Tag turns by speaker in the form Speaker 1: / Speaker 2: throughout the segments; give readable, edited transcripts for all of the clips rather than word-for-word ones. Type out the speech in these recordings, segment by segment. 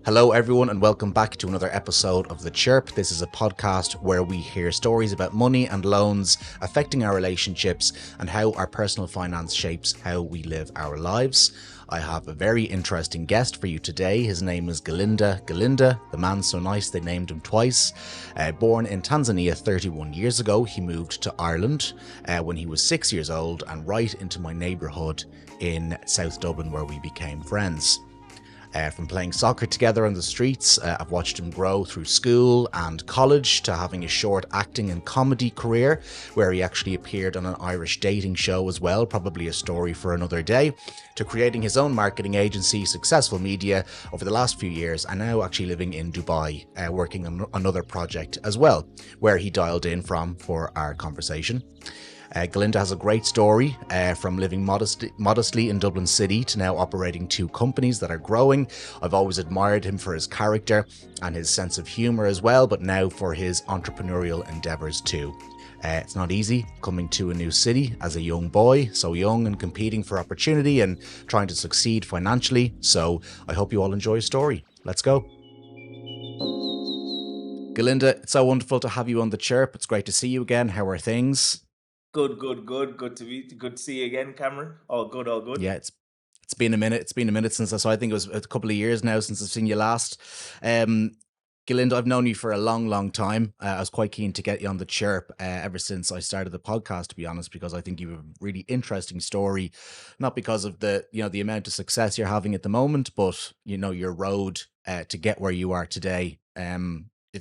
Speaker 1: Hello, everyone, and welcome back to another episode of The Chirp. This is a podcast where we hear stories about money and loans affecting our relationships and how our personal finance shapes how we live our lives. I have a very interesting guest for you today. His name is Ngalinda Ngalinda. The man's so nice they named him twice. Born in Tanzania 31 years ago, he moved to Ireland when he was 6 years old and right into my neighbourhood in South Dublin, where we became friends. From playing soccer together on the streets, I've watched him grow through school and college to having a short acting and comedy career where he actually appeared on an Irish dating show as well, probably a story for another day, to creating his own marketing agency, Successful Media, over the last few years, and now actually living in Dubai, working on another project as well, where he dialed in from for our conversation. Ngalinda has a great story from living modestly in Dublin City to now operating two companies that are growing. I've always admired him for his character and his sense of humour as well, but now for his entrepreneurial endeavours too. It's not easy coming to a new city as a young boy, so young and competing for opportunity and trying to succeed financially. So I hope you all enjoy his story. Let's go. Ngalinda, it's so wonderful to have you on The Chirp. It's great to see you again. How are things?
Speaker 2: Good. Good to see you again, Cameron. All good, all good.
Speaker 1: Yeah, it's been a minute. It's been a minute since I saw. I think it was a couple of years now since I've seen you last. Um, Ngalinda, I've known you for a long, long time. I was quite keen to get you on the Chirp ever since I started the podcast, to be honest, because I think you have a really interesting story, not because of the amount of success you're having at the moment, but your road to get where you are today.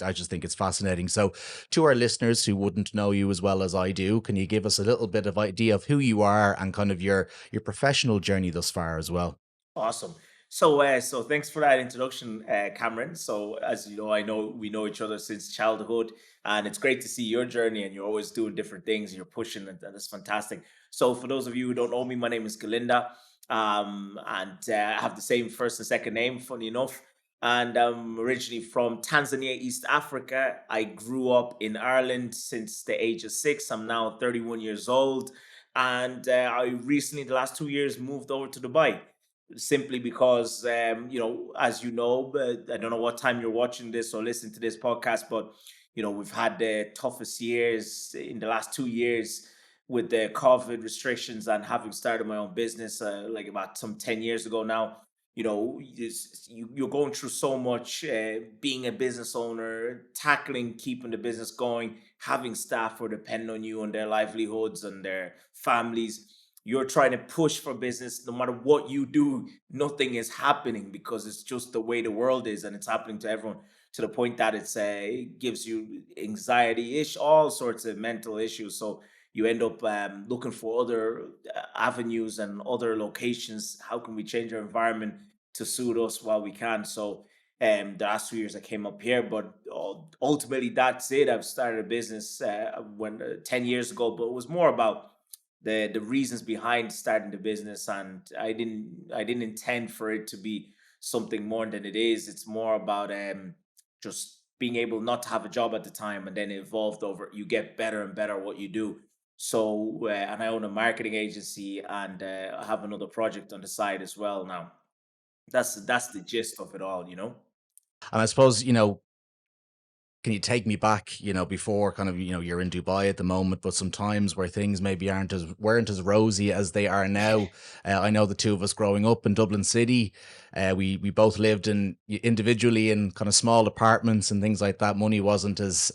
Speaker 1: I just think it's fascinating. So, to our listeners who wouldn't know you as well as I do, can you give us a little bit of idea of who you are and kind of your professional journey thus far as well?
Speaker 2: Awesome. So thanks for that introduction, Cameron. So, as you know, I know we know each other since childhood, and it's great to see your journey. And you're always doing different things. You're pushing, and that's fantastic. So, for those of you who don't know me, my name is Galinda, and I have the same first and second name. Funny enough, and I'm originally from Tanzania, East Africa. I grew up in Ireland since the age of 6. I'm now 31 years old, and I recently, the last 2 years, moved over to Dubai simply because as you know, but I don't know what time you're watching this or listening to this podcast, but we've had the toughest years in the last 2 years with the COVID restrictions, and having started my own business like about some 10 years ago now. You're going through so much, being a business owner, tackling keeping the business going, having staff who are depending on you and their livelihoods and their families. You're trying to push for business. No matter what you do, nothing is happening because it's just the way the world is, and it's happening to everyone, to the point that it gives you anxiety ish, all sorts of mental issues. So you end up looking for other avenues and other locations. How can we change our environment to suit us while we can? So the last 2 years I came up here, but ultimately that's it. I've started a business when 10 years ago, but it was more about the reasons behind starting the business, and I didn't intend for it to be something more than it is. It's more about just being able not to have a job at the time, and then it evolved over you get better and better at what you do. So and I own a marketing agency, and I have another project on the side as well now. That's the gist of it all.
Speaker 1: And I suppose, can you take me back, before kind of, you're in Dubai at the moment, but sometimes where things maybe weren't as rosy as they are now. I know the two of us growing up in Dublin City, we both lived individually in kind of small apartments and things like that. Money wasn't as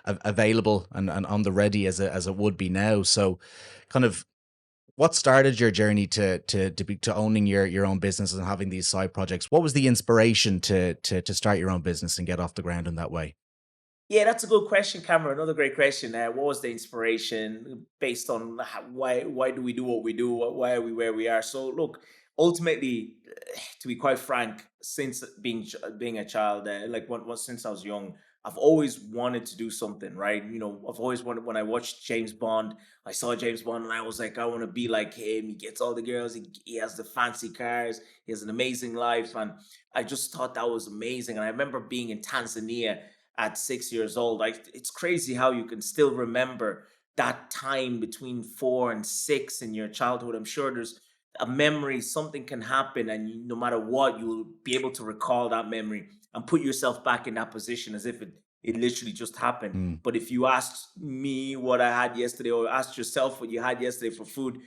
Speaker 1: available and on the ready as it would be now. So kind of what started your journey to owning your own business and having these side projects? What was the inspiration to start your own business and get off the ground in that way?
Speaker 2: Yeah, that's a good question, Cameron. Another great question. What was the inspiration based on why do we do what we do? Why are we where we are? So look, ultimately, to be quite frank, since being a child, since I was young, I've always wanted to do something, right? I've always wanted. When I watched James Bond, I saw James Bond, and I was like, I want to be like him. He gets all the girls. He has the fancy cars. He has an amazing life, and I just thought that was amazing. And I remember being in Tanzania at 6 years old. It's crazy how you can still remember that time between 4 and 6 in your childhood. I'm sure there's a memory, something can happen, and no matter what, you'll be able to recall that memory and put yourself back in that position as if it literally just happened.
Speaker 1: Mm.
Speaker 2: But if you asked me what I had yesterday, or asked yourself what you had yesterday for food,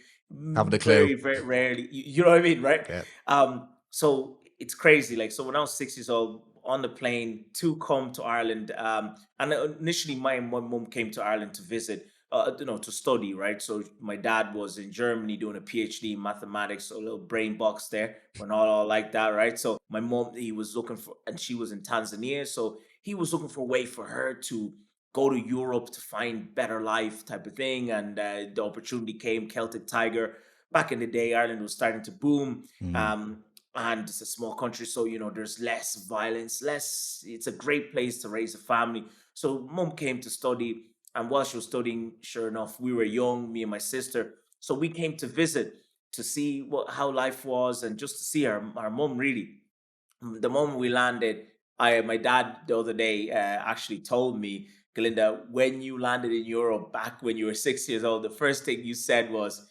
Speaker 1: Haven't a clue.
Speaker 2: very, very rarely, you know what I mean, right?
Speaker 1: Yeah.
Speaker 2: So it's crazy. Like, so when I was 6 years old, on the plane to come to Ireland, and initially my mom came to Ireland to visit, to study, right? So my dad was in Germany doing a PhD in mathematics, so a little brain box there. We're not all like that, right? So my mom, he was looking for, and she was in Tanzania, so he was looking for a way for her to go to Europe to find better life, type of thing. And the opportunity came. Celtic Tiger. Back in the day, Ireland was starting to boom.
Speaker 1: Mm.
Speaker 2: And it's a small country, so there's less violence, less. It's a great place to raise a family. So mom came to study, and while she was studying, sure enough, we were young, me and my sister. So we came to visit to see how life was, and just to see our mom, really. The moment we landed, I my dad the other day actually told me, Galinda, when you landed in Europe back when you were 6 years old, the first thing you said was,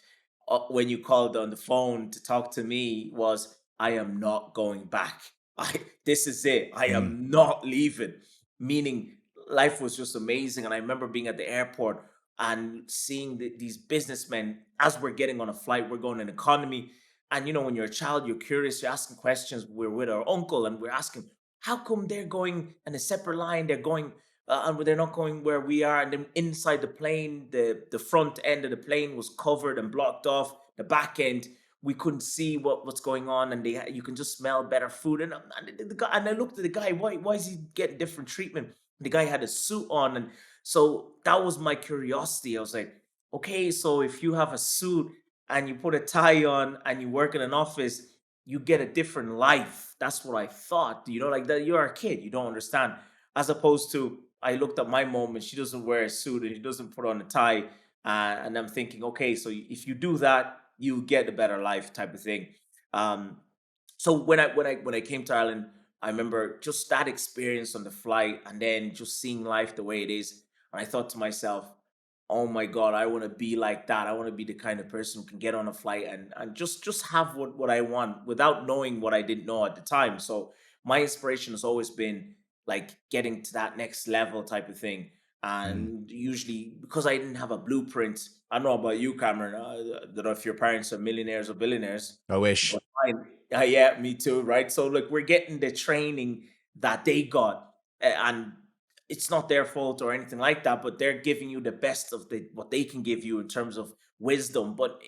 Speaker 2: when you called on the phone to talk to me, was, I am not going back. This is it. I
Speaker 1: Mm.
Speaker 2: am not leaving. Meaning, life was just amazing. And I remember being at the airport and seeing these businessmen, as we're getting on a flight, we're going in economy. And when you're a child, you're curious, you're asking questions. We're with our uncle and we're asking, how come they're going in a separate line? They're going, and they're not going where we are. And then inside the plane, the front end of the plane was covered and blocked off. The back end, we couldn't see what's going on, and you can just smell better food. And the guy, and I looked at the guy, why is he getting different treatment? The guy had a suit on, and so that was my curiosity. I was like, okay, so if you have a suit and you put a tie on and you work in an office, you get a different life. That's what I thought. Like that. You're a kid, you don't understand. As opposed to, I looked at my mom and she doesn't wear a suit and she doesn't put on a tie, and I'm thinking, okay, so if you do that, you get a better life, type of thing. Um, so when I came to Ireland, I remember just that experience on the flight, and then just seeing life the way it is. And I thought to myself, oh my God, I want to be like that. I want to be the kind of person who can get on a flight and just have what I want without knowing what I didn't know at the time. So my inspiration has always been like getting to that next level, type of thing.
Speaker 1: Mm.
Speaker 2: And usually, because I didn't have a blueprint, I don't know about you, Cameron. I don't know if your parents are millionaires or billionaires,
Speaker 1: I wish.
Speaker 2: but mine, yeah, me too, right? So look, we're getting the training that they got, and it's not their fault or anything like that, but they're giving you the best of what they can give you in terms of wisdom. But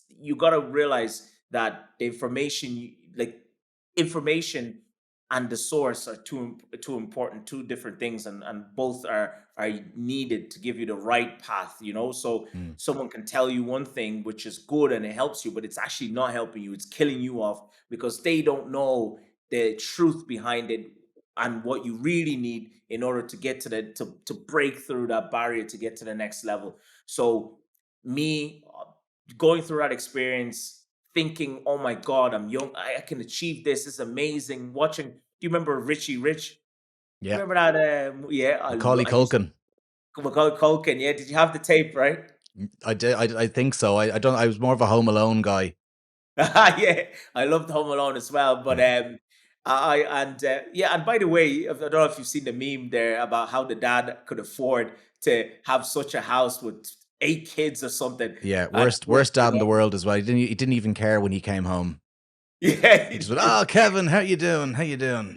Speaker 2: you got to realize that the information, like information and the source, are too important, two different things, and both are needed to give you the right path. So
Speaker 1: Mm.
Speaker 2: someone can tell you one thing which is good and it helps you, but it's actually not helping you. It's killing you off because they don't know the truth behind it and what you really need in order to get to break through that barrier to get to the next level. So me, going through that experience, thinking, oh my God, I'm young, I can achieve this. It's amazing. Watching, do you remember Richie Rich?
Speaker 1: Yeah.
Speaker 2: Remember that? Yeah,
Speaker 1: Macaulay
Speaker 2: I used
Speaker 1: Culkin.
Speaker 2: Macaulay Culkin. Yeah, did you have the tape, right?
Speaker 1: I did. I think so. I don't. I was more of a Home Alone guy.
Speaker 2: Yeah, I loved Home Alone as well. But
Speaker 1: Yeah.
Speaker 2: I and yeah, and by the way, I don't know if you've seen the meme there about how the dad could afford to have such a house with 8 kids or something.
Speaker 1: Yeah.
Speaker 2: And
Speaker 1: Worst dad in the world as well. He didn't even care when he came home.
Speaker 2: yeah,
Speaker 1: He just went, "Oh, Kevin, how you doing? How you doing?"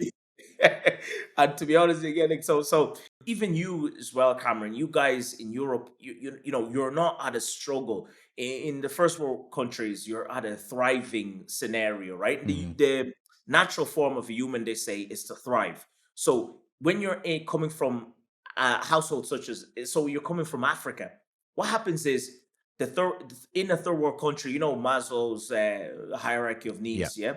Speaker 2: and to be honest, again, like, so even you as well, Cameron, you guys in Europe, you're not at a struggle. In the first world countries, you're at a thriving scenario, right? The
Speaker 1: Hmm.
Speaker 2: the natural form of a human, they say, is to thrive. So when you're coming from a household such as, so you're coming from Africa, what happens is, in a third world country, Maslow's hierarchy of
Speaker 1: Yeah.
Speaker 2: needs, yeah,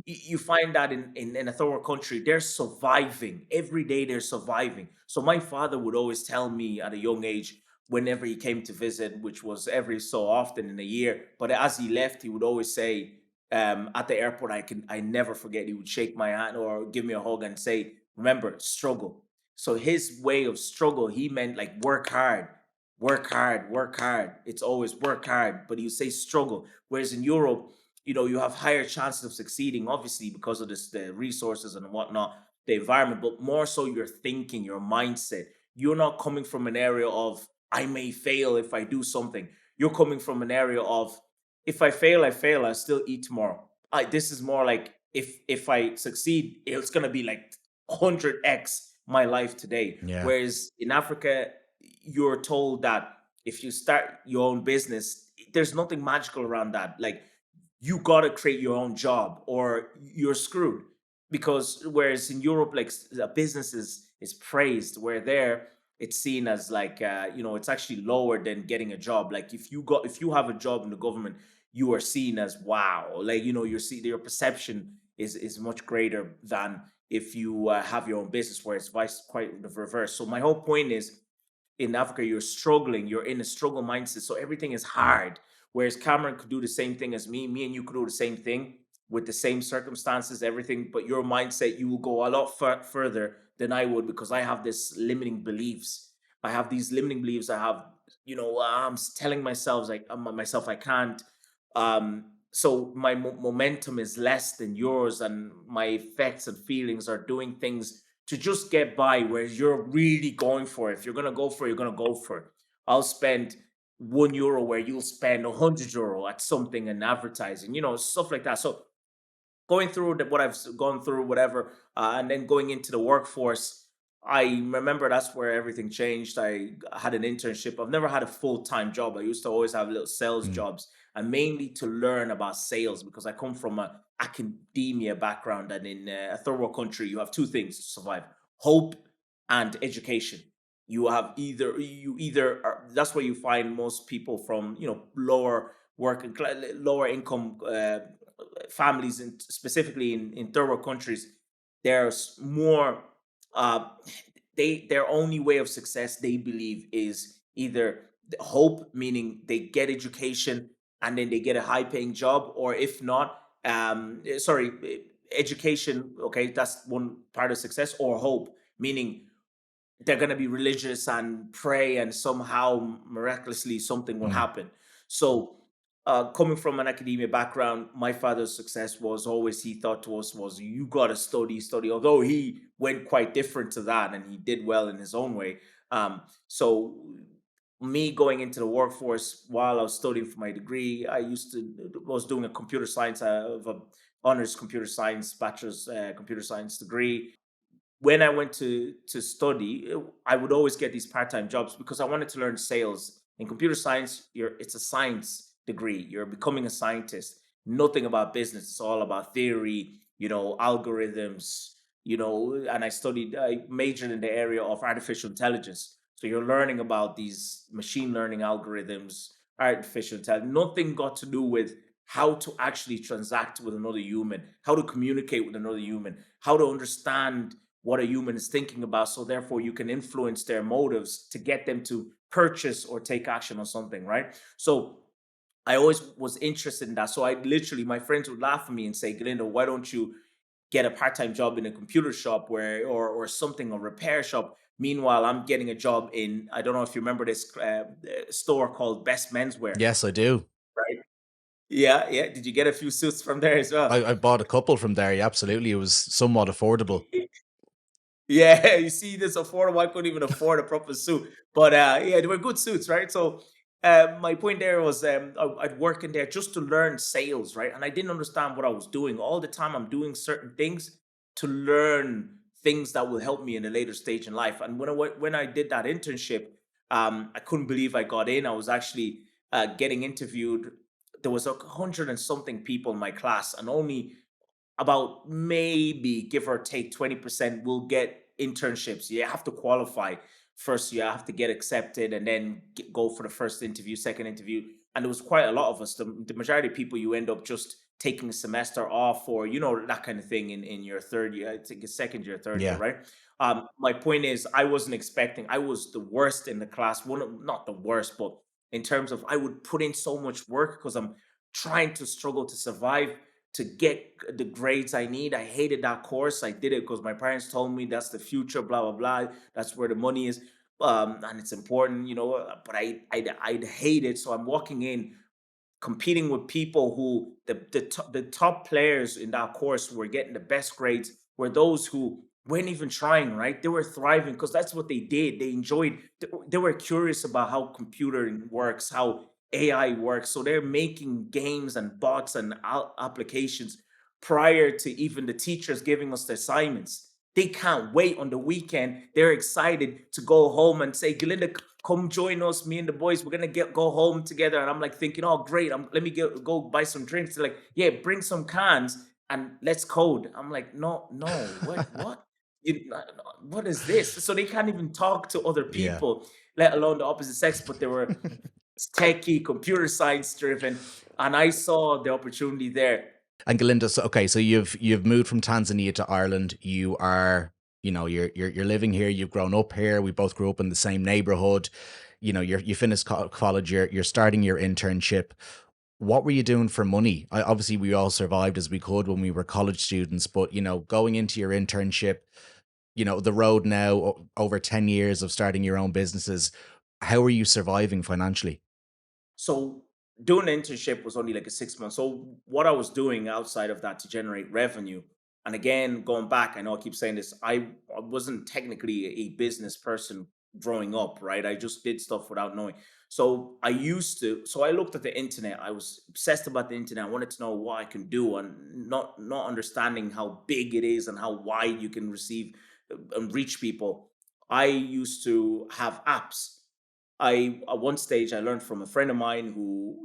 Speaker 2: you find that in a third world country, they're surviving every day. They're surviving. So my father would always tell me at a young age, whenever he came to visit, which was every so often in a year, but as he left, he would always say, at the airport, I never forget, he would shake my hand or give me a hug and say, remember, struggle. So his way of struggle, he meant like work hard, work hard, work hard. It's always work hard, but he would say struggle. Whereas in Europe, you have higher chances of succeeding, obviously because of this, the resources and whatnot, the environment, but more so your thinking, your mindset. You're not coming from an area of I may fail if I do something. You're coming from an area of if I fail, I fail. I still eat tomorrow. This is more like if I succeed, it's gonna be like 100x my life today.
Speaker 1: Yeah.
Speaker 2: Whereas in Africa, you're told that if you start your own business, there's nothing magical around that. Like you got to create your own job or you're screwed. Because whereas in Europe, like a business is praised, where there it's seen as like it's actually lower than getting a job. Like if you have a job in the government, you are seen as wow. Like your perception is much greater than if you have your own business, where it's vice quite the reverse. So my whole point is in Africa, you're struggling, you're in a struggle mindset. So everything is hard. Whereas Cameron could do the same thing as me and you could do the same thing with the same circumstances, everything. But your mindset, you will go a lot further than I would because I have this limiting beliefs. I have these limiting beliefs. I have, I'm telling myself, like, myself, I can't. So my momentum is less than yours, and my effects and feelings are doing things to just get by, whereas you're really going for it. If you're gonna go for it, you're gonna go for it. I'll spend €1 where you'll spend €100 at something in advertising, stuff like that. So going through what I've gone through, whatever, and then going into the workforce, I remember that's where everything changed. I had an internship. I've never had a full time job. I used to always have little sales
Speaker 1: Mm.
Speaker 2: jobs, and mainly to learn about sales because I come from a academia background, and in a third world country, you have two things to survive: hope and education. You either that's where you find most people from, lower lower income families, and specifically in third world countries. There's more uh their only way of success, they believe, is either the hope, meaning they get education and then they get a high paying job, or if not, education, okay, that's one part of success, or hope, meaning they're going to be religious and pray and somehow miraculously something will
Speaker 1: Mm.
Speaker 2: happen. So coming from an academia background, my father's success was always, he thought to us, was you got to study, although he went quite different to that and he did well in his own way. So me going into the workforce while I was studying for my degree, I was doing a computer science, of a honors computer science, bachelor's computer science degree. When I went to study, I would always get these part-time jobs because I wanted to learn sales. In computer science, it's a science degree. You're becoming a scientist. Nothing about business. It's all about theory, algorithms, and I majored in the area of artificial intelligence. So you're learning about these machine learning algorithms, artificial intelligence. Nothing got to do with how to actually transact with another human, how to communicate with another human, how to understand what a human is thinking about. So therefore you can influence their motives to get them to purchase or take action on something, right? So I always was interested in that. So I literally, my friends would laugh at me and say, Galinda, why don't you get a part-time job in a computer shop or something, a repair shop? Meanwhile, I'm getting a job in, I don't know if you remember this store called Best Menswear,
Speaker 1: Yes, I do.
Speaker 2: right? Yeah, yeah. Did you get a few suits from there as well?
Speaker 1: I bought a couple from there. Yeah, absolutely. It was somewhat affordable.
Speaker 2: Yeah, you see, this affordable. I couldn't even afford a proper suit, but yeah, they were good suits, right? So, my point there was, I'd work in there just to learn sales, right? And I didn't understand what I was doing. All the time, I'm doing certain things to learn things that will help me in a later stage in life. And when I did that internship, I couldn't believe I got in. I was actually getting interviewed. There was 100 and something people in my class, and only about maybe give or take 20% will get internships. You have to qualify first, you have to get accepted, and then go for the first interview, second interview. And there was quite a lot of us. The majority of people, you end up just taking a semester off, or that kind of thing in your third year. I think it's second year, third year,
Speaker 1: Yeah.
Speaker 2: right? My point is, I wasn't expecting. I was the worst in the class. Not the worst, but in terms of, I would put in so much work because I'm trying to struggle to survive, to get the grades I need. I hated that course. I did it because my parents told me that's the future, blah blah blah. That's where the money is, and it's important, But I hate it. So I'm walking in. competing with people who the top players in that course who were getting the best grades were those who weren't even trying, right? They were thriving because that's what they did. They enjoyed, they were curious about how computing works, how AI works. So they're making games and bots and applications prior to even the teachers giving us the assignments. They can't wait on the weekend. They're excited to go home and say, Galinda, come join us. Me and the boys, we're gonna go home together. And I'm like thinking, oh great, let me go buy some drinks. They're like, yeah, bring some cans and let's code. I'm like, no, no, what? What is this? So they can't even talk to other
Speaker 1: Yeah.
Speaker 2: people, let alone the opposite sex. But they were techie, computer science driven, and I saw the opportunity there.
Speaker 1: And Galinda, so okay, so you've moved from Tanzania to Ireland. You are, you're living here. You've grown up here. We both grew up in the same neighborhood. You finished college. You're starting your internship. What were you doing for money? Obviously, we all survived as we could when we were college students. But going into your internship, the road now over 10 years of starting your own businesses. How are you surviving financially?
Speaker 2: So doing an internship was only like a 6 months. So what I was doing outside of that to generate revenue, and again, going back, I know I keep saying this, I wasn't technically a business person growing up, right? I just did stuff without knowing. So I looked at the internet. I was obsessed about the internet. I wanted to know what I can do and not understanding how big it is and how wide you can receive and reach people. I used to have apps. I At one stage I learned from a friend of mine who,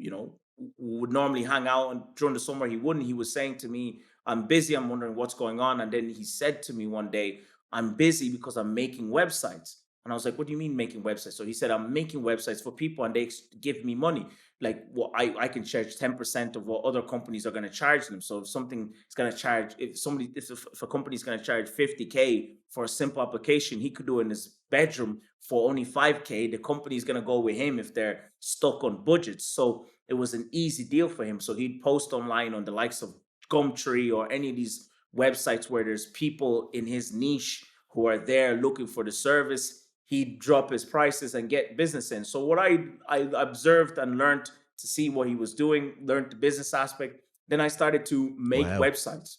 Speaker 2: who would normally hang out, and during the summer he wouldn't. He was saying to me, I'm busy, I'm wondering what's going on. And then he said to me one day, I'm busy because I'm making websites. And I was like, what do you mean making websites? So he said, I'm making websites for people and they give me money. Like, well, I can charge 10% of what other companies are going to charge them. So if something is going to charge, if a company is going to charge 50K for a simple application, he could do it in his bedroom for only 5K. The company is going to go with him if they're stuck on budgets. So it was an easy deal for him. So he'd post online on the likes of Gumtree or any of these websites where there's people in his niche who are there looking for the service. He'd drop his prices and get business in. So what I observed and learned to see what he was doing, learned the business aspect. Then I started to make
Speaker 1: Wow.
Speaker 2: websites,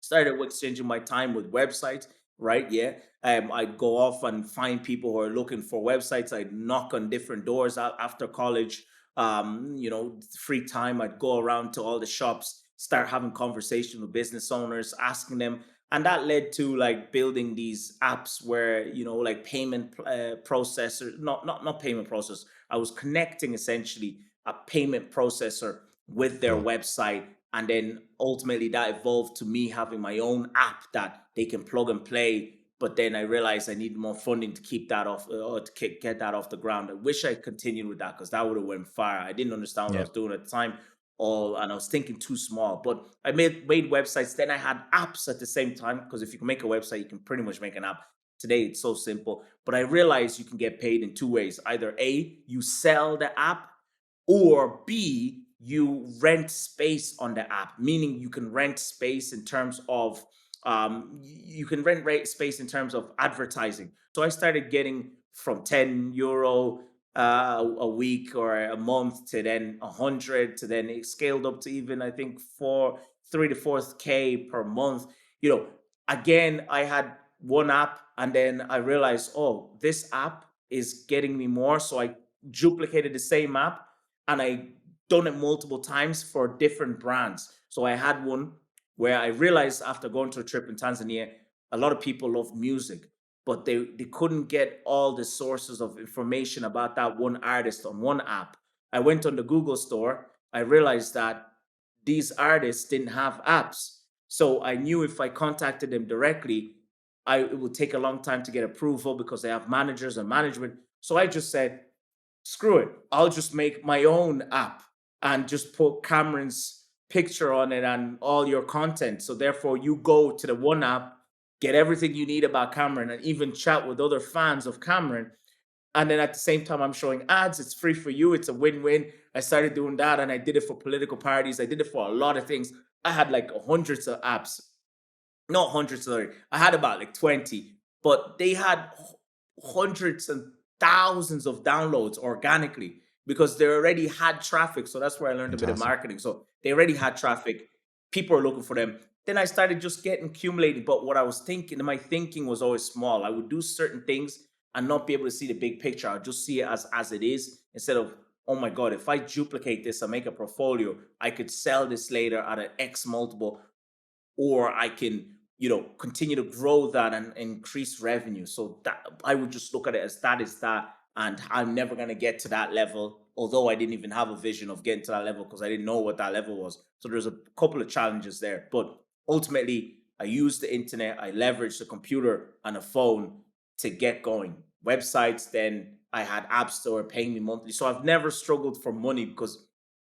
Speaker 2: started exchanging my time with websites, right? Yeah. I'd go off and find people who are looking for websites. I'd knock on different doors after college. Free time, I'd go around to all the shops, start having conversations with business owners, asking them. And that led to like building these apps where, like payment processor, not payment process. I was connecting essentially a payment processor with their
Speaker 1: Cool.
Speaker 2: website, and then ultimately that evolved to me having my own app that they can plug and play. But then I realized I needed more funding to keep that off, or to get that off the ground. I wish I continued with that because that would have went far. I didn't understand what I
Speaker 1: Yeah.
Speaker 2: was doing at the time, all, and I was thinking too small. But I made websites. Then I had apps at the same time, because if you can make a website, you can pretty much make an app. Today it's so simple. But I realized you can get paid in two ways: either A, you sell the app, or B, you rent space on the app, meaning you can rent space in terms of you can space in terms of advertising. So I started getting from €10 a week or a month to then 100, to then it scaled up to even I think 3 to 4K per month. You know, again, I had one app and then I realized, oh, this app is getting me more. So I duplicated the same app and I done it multiple times for different brands. So I had one where I realized after going to a trip in Tanzania, a lot of people love music, but they couldn't get all the sources of information about that one artist on one app. I went on the Google store. I realized that these artists didn't have apps. So I knew if I contacted them directly, it would take a long time to get approval because they have managers and management. So I just said, screw it. I'll just make my own app and just put Cameron's picture on it and all your content. So therefore, you go to the one app, get everything you need about Cameron, and even chat with other fans of Cameron. And then at the same time, I'm showing ads. It's free for you. It's a win-win. I started doing that, and I did it for political parties. I did it for a lot of things. I had like hundreds of apps, not hundreds, sorry. I had about like 20, but they had hundreds and thousands of downloads organically. because they already had traffic. So that's where I learned a bit of
Speaker 1: Fantastic.
Speaker 2: marketing. So they already had traffic. People are looking for them. Then I started just getting accumulated. But what I was thinking, my thinking was always small. I would do certain things and not be able to see the big picture. I'll just see it as it is, instead of, oh my God, if I duplicate this and make a portfolio, I could sell this later at an X multiple, or I can, continue to grow that and increase revenue. So that I would just look at it as that is that, and I'm never going to get to that level. Although I didn't even have a vision of getting to that level because I didn't know what that level was. So there's a couple of challenges there, but ultimately I used the internet, I leveraged the computer and a phone to get going. Websites, then I had apps that were paying me monthly. So I've never struggled for money because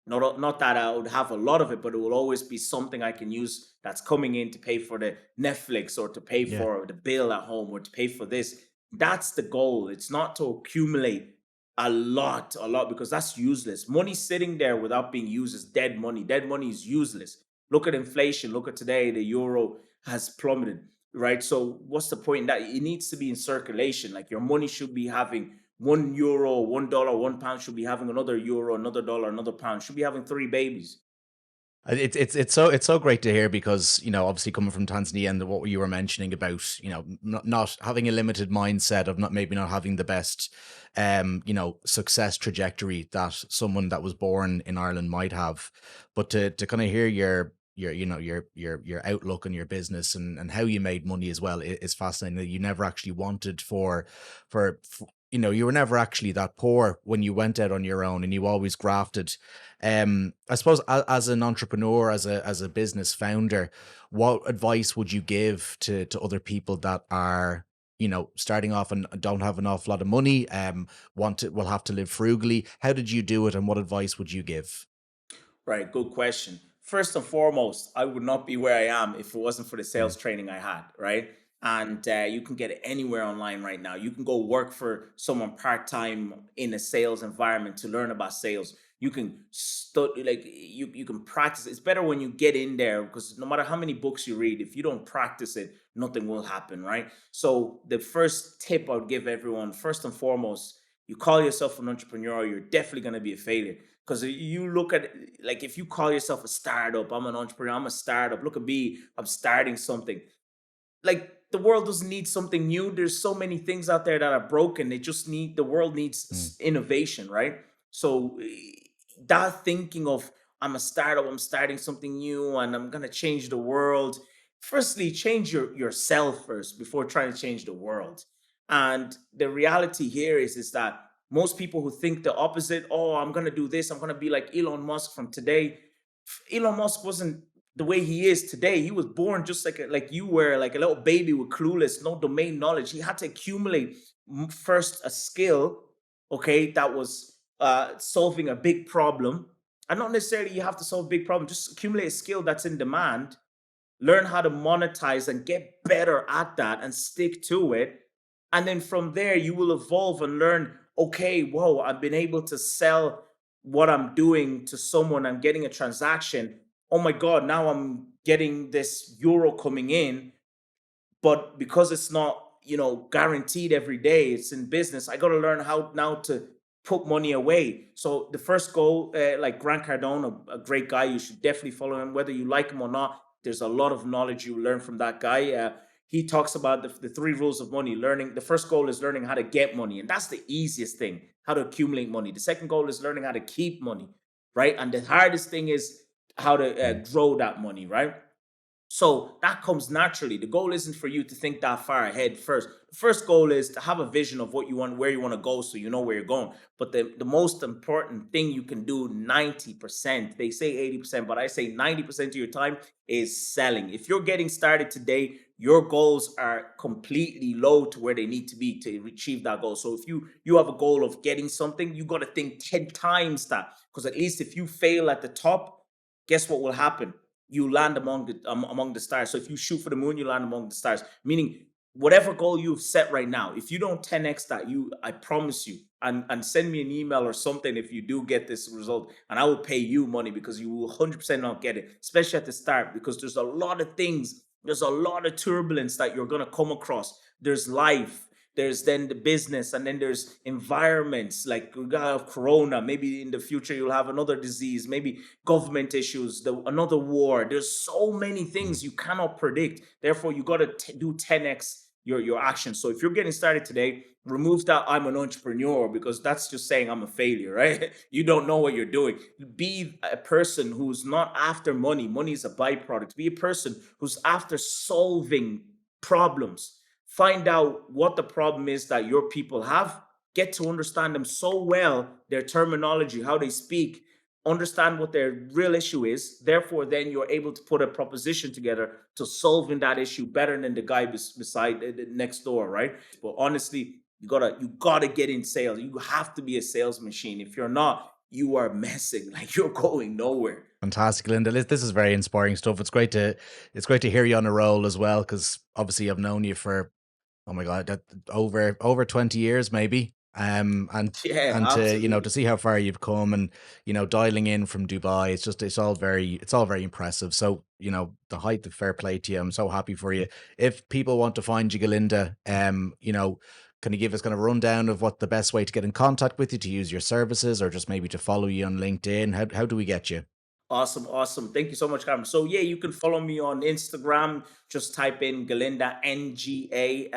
Speaker 2: not that I would have a lot of it, but it will always be something I can use that's coming in to pay for the Netflix, or to pay
Speaker 1: Yeah.
Speaker 2: for the bill at home, or to pay for this. That's the goal. It's not to accumulate a lot, because that's useless. Money sitting there without being used is dead money. Dead money is useless. Look at inflation. Look at today. The euro has plummeted, right? So what's the point in that? It needs to be in circulation. Like, your money should be having €1, $1, £1 should be having another euro, another dollar, another pound. Should be having three babies.
Speaker 1: It's so great to hear, because obviously coming from Tanzania, and what you were mentioning about not having a limited mindset of not having the best success trajectory that someone that was born in Ireland might have, but to kind of hear your outlook on your business, and how you made money as well, is fascinating. That you never actually wanted for you were never actually that poor when you went out on your own, and you always grafted. I suppose, as an entrepreneur, as a business founder, what advice would you give to other people that are starting off and don't have an awful lot of money, will have to live frugally? How did you do it, and what advice would you give?
Speaker 2: Right, good question. First and foremost, I would not be where I am if it wasn't for the
Speaker 1: Mm.
Speaker 2: sales training I had, right? And you can get it anywhere online right now. You can go work for someone part time in a sales environment to learn about sales. You can study, like, you can practice. It's better when you get in there, because no matter how many books you read, if you don't practice it, nothing will happen, right? So the first tip I would give everyone, first and foremost, you call yourself an entrepreneur, you're definitely going to be a failure. Because you look at it, like, if you call yourself a startup, I'm an entrepreneur, I'm a startup. Look at me, I'm starting something. Like, the world doesn't need something new. There's so many things out there that are broken. The world needs
Speaker 1: Mm.
Speaker 2: innovation, right? So that thinking of, I'm a startup, I'm starting something new, and I'm gonna change the world. Firstly, change yourself first before trying to change the world. And the reality here is that most people who think the opposite, oh, I'm gonna do this, I'm gonna be like Elon Musk from today. Elon Musk wasn't the way he is today. He was born just like you were, like a little baby with clueless, no domain knowledge. He had to accumulate, first, a skill, okay, that was solving a big problem. And not necessarily you have to solve a big problem, just accumulate a skill that's in demand, learn how to monetize and get better at that and stick to it. And then from there, you will evolve and learn, okay, whoa, I've been able to sell what I'm doing to someone. I'm getting a transaction. Oh my God, now I'm getting this euro coming in, but because it's not, guaranteed every day, it's in business, I got to learn how now to put money away. So the first goal, like Grant Cardone, a great guy, you should definitely follow him, whether you like him or not. There's a lot of knowledge you learn from that guy. He talks about the three rules of money. Learning, the first goal is learning how to get money, and that's the easiest thing, how to accumulate money. The second goal is learning how to keep money, right? And the hardest thing is how to
Speaker 1: Mm.
Speaker 2: grow that money, right? So that comes naturally. The goal isn't for you to think that far ahead first. The first goal is to have a vision of what you want, where you want to go, so you know where you're going. But the most important thing you can do 90%, they say 80%, but I say 90% of your time, is selling. If you're getting started today, your goals are completely low to where they need to be to achieve that goal. So if you have a goal of getting something, you got to think 10 times that. Because at least if you fail at the top, guess what will happen? You land among the stars. So if you shoot for the moon, you land among the stars. Meaning, whatever goal you've set right now, if you don't 10x that, I promise you, and send me an email or something if you do get this result, and I will pay you money, because you will 100% not get it, especially at the start, because there's a lot of turbulence that you're gonna come across. There's life. there's then the business, and then there's environments like we got corona. Maybe in the future you'll have another disease, maybe government issues, another war. There's so many things you cannot predict. Therefore, you got to do 10x your actions. So if you're getting started today, remove that I'm an entrepreneur, because that's just saying I'm a failure, right? You don't know what you're doing. Be a person who's not after money. Money is a byproduct. Be a person who's after solving problems. Find out what the problem is that your people have. Get to understand them so well, their terminology, how they speak, understand what their real issue is. Therefore, then you're able to put a proposition together to solving that issue better than the guy beside next door, right? But honestly, you gotta get in sales. You have to be a sales machine. If you're not, you are messing. Like, you're going nowhere.
Speaker 1: Fantastic, Linda. This is very inspiring stuff. It's great to hear you on a roll as well, because obviously I've known you for, oh my God, over 20 years maybe. And
Speaker 2: Yeah,
Speaker 1: to
Speaker 2: absolutely.
Speaker 1: see how far you've come, and dialing in from Dubai, it's all very impressive. So, the height of fair play to you. I'm so happy for you. If people want to find you, Galinda, can you give us kind of a rundown of what the best way to get in contact with you, to use your services, or just maybe to follow you on LinkedIn? How do we get you?
Speaker 2: Awesome, awesome. Thank you so much, Cameron. So yeah, you can follow me on Instagram. Just type in Galinda, Ngalinda.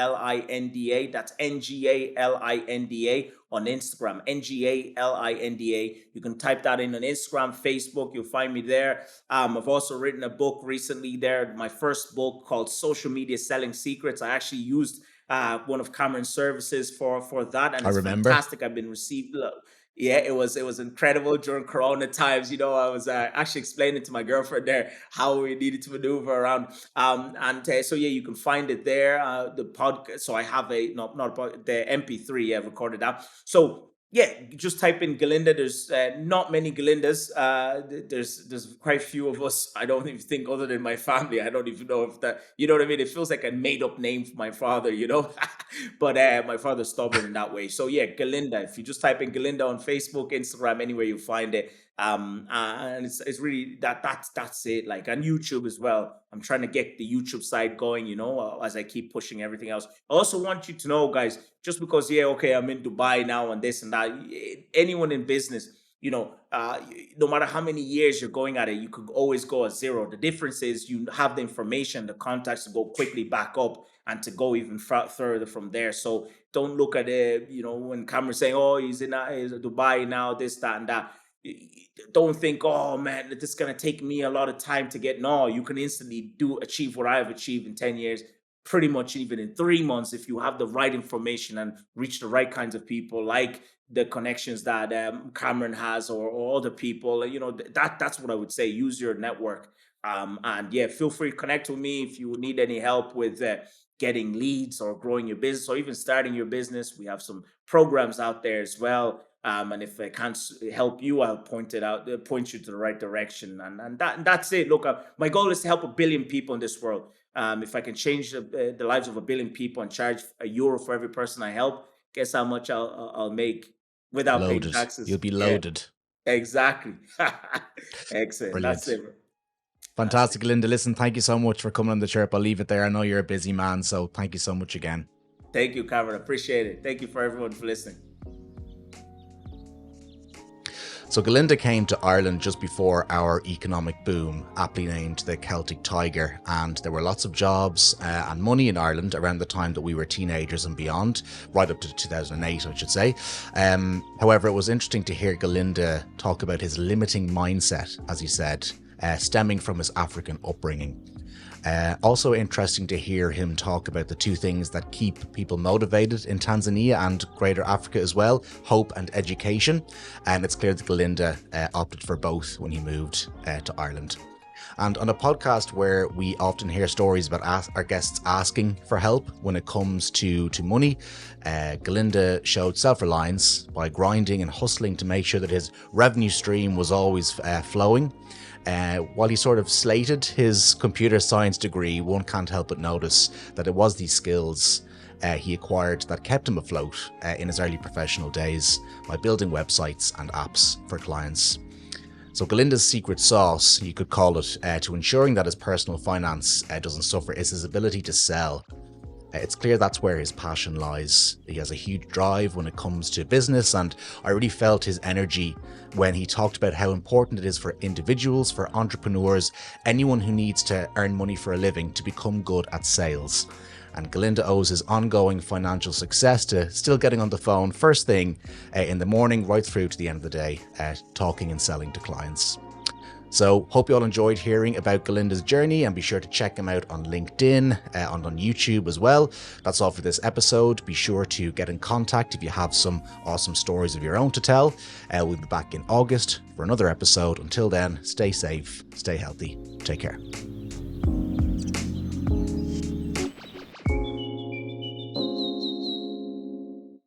Speaker 2: That's Ngalinda on Instagram. Ngalinda. You can type that in on Instagram, Facebook. You'll find me there. I've also written a book recently. There, my first book called Social Media Selling Secrets. I actually used one of Cameron's services for that, and
Speaker 1: I
Speaker 2: it's
Speaker 1: remember.
Speaker 2: fantastic. I've been received. Yeah, it was incredible during Corona times. I was actually explaining to my girlfriend there how we needed to maneuver around. And so yeah, you can find it there. The podcast. So I have not a the MP3. Yeah, recorded that. So yeah, just type in Galinda. There's not many Galindas. There's quite a few of us. I don't even think, other than my family. I don't even know if that. You know what I mean? It feels like a made up name for my father. But my father's stubborn in that way. So yeah, Galinda. If you just type in Galinda on Facebook, Instagram, anywhere you find it, and it's really that's it. Like, on YouTube as well. I'm trying to get the YouTube side going. As I keep pushing everything else. I also want you to know, guys, just because, yeah, okay, I'm in Dubai now and this and that. Anyone in business, no matter how many years you're going at it, you could always go at zero. The difference is you have the information, the contacts to go quickly back up and to go even further from there. So don't look at it, when Cameron's saying, oh, he's in Dubai now, this, that, and that. Don't think, oh man, this is gonna take me a lot of time to get. No, you can instantly achieve what I have achieved in 10 years, pretty much even in 3 months, if you have the right information and reach the right kinds of people, like the connections that Cameron has, or other people. That's what I would say. Use your network. And yeah, feel free to connect with me if you need any help with getting leads or growing your business or even starting your business. We have some programs out there as well. And if I can't help you, I'll point you to the right direction, and that's it. Look, my goal is to help 1 billion people in this world. If I can change the lives of 1 billion people and charge €1 for every person I help, guess how much I'll make without paying
Speaker 1: Loaded. You'll
Speaker 2: taxes?
Speaker 1: be
Speaker 2: Yeah,
Speaker 1: loaded.
Speaker 2: exactly. Excellent. That's
Speaker 1: Brilliant.
Speaker 2: it, bro. That's it.
Speaker 1: Fantastic, Linda. Listen, thank you so much for coming on the Chirp. I'll leave it there. I know you're a busy man, so thank you so much again.
Speaker 2: Thank you, Cameron. Appreciate it. Thank you for everyone for listening.
Speaker 1: So Galinda came to Ireland just before our economic boom, aptly named the Celtic Tiger, and there were lots of jobs and money in Ireland around the time that we were teenagers and beyond, right up to 2008, I should say. However, it was interesting to hear Galinda talk about his limiting mindset, as he said, stemming from his African upbringing. Also interesting to hear him talk about the two things that keep people motivated in Tanzania and Greater Africa as well: hope and education. And it's clear that Galinda opted for both when he moved to Ireland. And on a podcast where we often hear stories about our guests asking for help when it comes to money, Galinda showed self-reliance by grinding and hustling to make sure that his revenue stream was always flowing. While he sort of slated his computer science degree, one can't help but notice that it was these skills he acquired that kept him afloat in his early professional days by building websites and apps for clients. So Galinda's secret sauce, you could call it, to ensuring that his personal finance doesn't suffer, is his ability to sell. It's clear that's where his passion lies. He has a huge drive when it comes to business, and I really felt his energy when he talked about how important it is for individuals, for entrepreneurs, anyone who needs to earn money for a living, to become good at sales. And Ngalinda owes his ongoing financial success to still getting on the phone first thing in the morning right through to the end of the day, talking and selling to clients. So hope you all enjoyed hearing about Ngalinda's journey, and be sure to check him out on LinkedIn and on YouTube as well. That's all for this episode. Be sure to get in contact if you have some awesome stories of your own to tell. We'll be back in August for another episode. Until then, stay safe, stay healthy, take care.